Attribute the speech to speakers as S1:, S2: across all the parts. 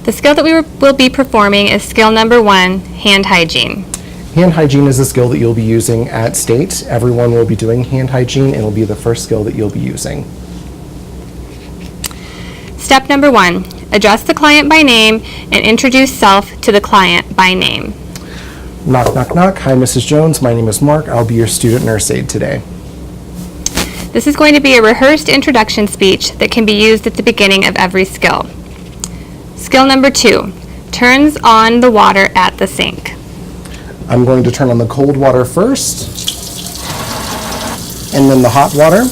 S1: The skill that we will be performing is skill number 1, hand hygiene.
S2: Hand hygiene is a skill that you'll be using at State. Everyone will be doing hand hygiene, and it'll be the first skill that you'll be using.
S1: Step number 1, address the client by name and introduce self to the client by name.
S2: Knock, knock, knock. Hi, Mrs. Jones. My name is Mark. I'll be your student nurse aide today.
S1: This is going to be a rehearsed introduction speech that can be used at the beginning of every skill. Skill number 2, turns on the water at the sink.
S2: I'm going to turn on the cold water first, and then the hot water.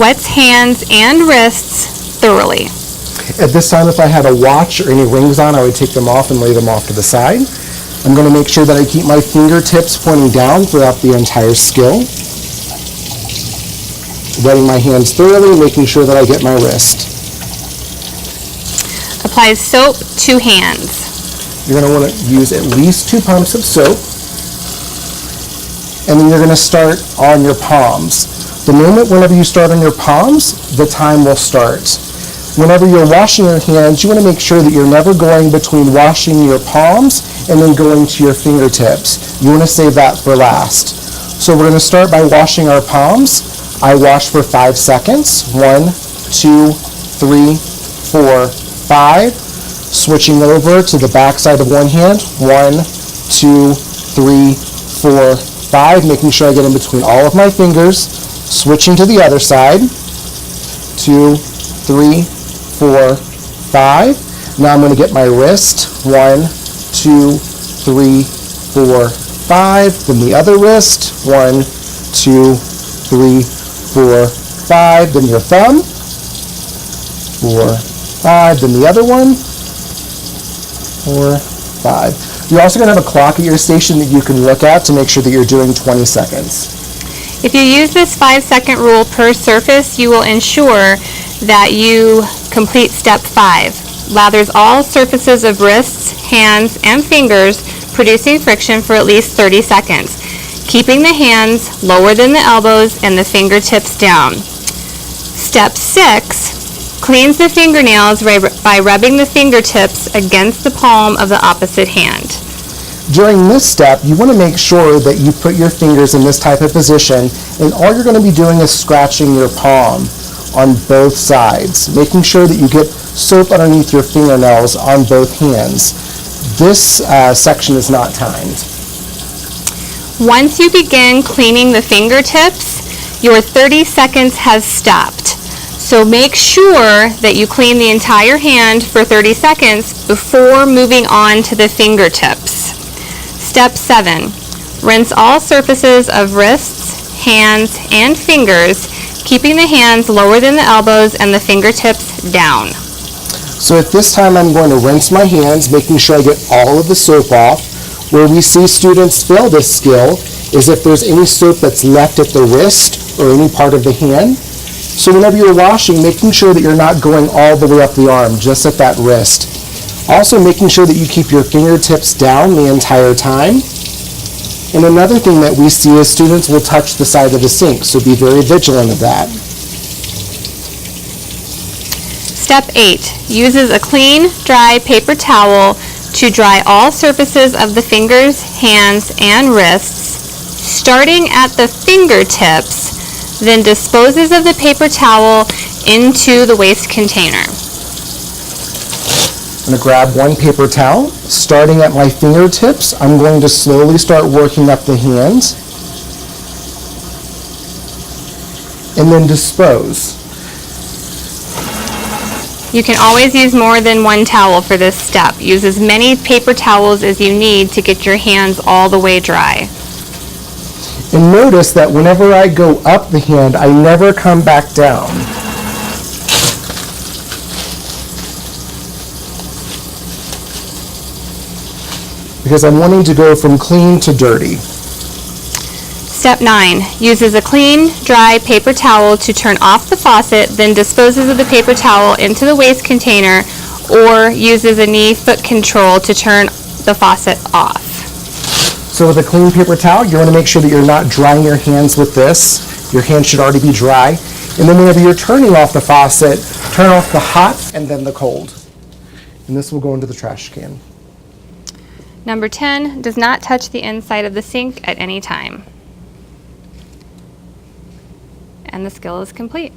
S1: Wets hands and wrists thoroughly.
S2: At this time, if I had a watch or any rings on, I would take them off and lay them off to the side. I'm going to make sure that I keep my fingertips pointing down throughout the entire skill. Wetting my hands thoroughly, making sure that I get my wrist.
S1: Apply soap to hands.
S2: You're going to want to use at least 2 pumps of soap. And then you're going to start on your palms. The moment whenever you start on your palms, the time will start. Whenever you're washing your hands, you want to make sure that you're never going between washing your palms and then going to your fingertips. You want to save that for last. So we're going to start by washing our palms. I wash for 5 seconds. 1, 2, 3, 4, 5. Switching over to the back side of one hand. 1, 2, 3, 4, 5. Making sure I get in between all of my fingers. Switching to the other side. 2, 3, 4, 5. Now I'm going to get my wrist. 1, 2, 3, 4, 5. Then the other wrist. 1, 2, 3, 4, 5. Then your thumb. 4, 5. Then the other one. 4, 5. You're also going to have a clock at your station that you can look at to make sure that you're doing 20 seconds.
S1: If you use this 5-second rule per surface, you will ensure that you complete step 5. Lathers all surfaces of wrists, hands, and fingers, producing friction for at least 30 seconds, keeping the hands lower than the elbows and the fingertips down. Step 6, cleans the fingernails by rubbing the fingertips against the palm of the opposite hand.
S2: During this step, you want to make sure that you put your fingers in this type of position, and all you're going to be doing is scratching your palm on both sides, making sure that you get soap underneath your fingernails on both hands. This section is not timed.
S1: Once you begin cleaning the fingertips, your 30 seconds has stopped. So make sure that you clean the entire hand for 30 seconds before moving on to the fingertips. Step 7, rinse all surfaces of wrists, hands, and fingers, keeping the hands lower than the elbows and the fingertips down.
S2: So at this time, I'm going to rinse my hands, making sure I get all of the soap off. Where we see students fail this skill is if there's any soap that's left at the wrist or any part of the hand. So whenever you're washing, making sure that you're not going all the way up the arm, just at that wrist. Also making sure that you keep your fingertips down the entire time. And another thing that we see is students will touch the side of the sink, so be very vigilant of that.
S1: Step 8, uses a clean, dry paper towel to dry all surfaces of the fingers, hands, and wrists, starting at the fingertips, then disposes of the paper towel into the waste container.
S2: I'm going to grab one paper towel. Starting at my fingertips, I'm going to slowly start working up the hands and then dispose.
S1: You can always use more than one towel for this step. Use as many paper towels as you need to get your hands all the way dry.
S2: And notice that whenever I go up the hand, I never come back down. Because I'm wanting to go from clean to dirty.
S1: Step 9, uses a clean, dry paper towel to turn off the faucet, then disposes of the paper towel into the waste container, or uses a knee-foot control to turn the faucet off.
S2: So with a clean paper towel, you want to make sure that you're not drying your hands with this. Your hands should already be dry. And then whenever you're turning off the faucet, turn off the hot and then the cold. and this will go into the trash can.
S1: Number 10, does not touch the inside of the sink at any time. And the skill is complete.